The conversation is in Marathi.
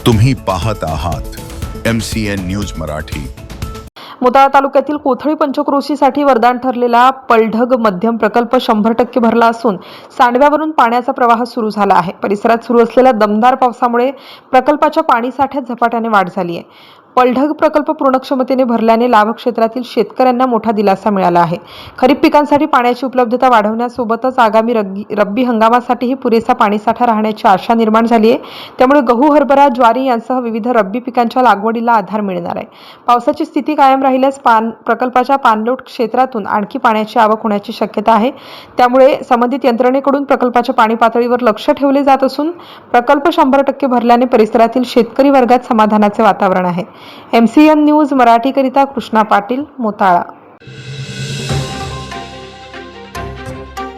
तुम्ही पाहत आहात MCN न्यूज मराठी। मोताळा तालुक्यातील कोथळी पंचक्रोशीसाठी वरदान ठरलेला पलढग मध्यम प्रकल्प 100% भरला असून सांडव्यावरून पाण्याचा प्रवाह सुरू झाला आहे। परिसरात सुरू असलेल्या दमदार पावसामुळे प्रकल्पाच्या पाणीसाठ्यात झपाट्याने वाढ झाली आहे। पलढग प्रकल्प पूर्ण क्षमतेने भरल्याने लाभक्षेत्रातील शेतकऱ्यांना मोठा दिलासा मिळाला आहे। खरीप पिकांसाठी पाण्याची उपलब्धता वाढवण्यासोबतच आगामी रब्बी हंगामासाठीही पुरेसा पाणीसाठा राहण्याची आशा निर्माण झाली आहे। त्यामुळे गहू, हरभरा, ज्वारी यांसह विविध रब्बी पिकांच्या लागवडीला आधार मिळणार आहे। पावसाची स्थिती कायम राहिल्यास प्रकल्पाच्या पाणलोट क्षेत्रातून आणखी पाण्याची आवक होण्याची शक्यता आहे। त्यामुळे संबंधित यंत्रणेकडून प्रकल्पाच्या पाणी पातळीवर लक्ष ठेवले जात असून प्रकल्प 100% भरल्याने परिसरातील शेतकरी वर्गात समाधानाचे वातावरण आहे। MCN न्यूज मराठीकरिता कृष्णा पाटील, मोताळा।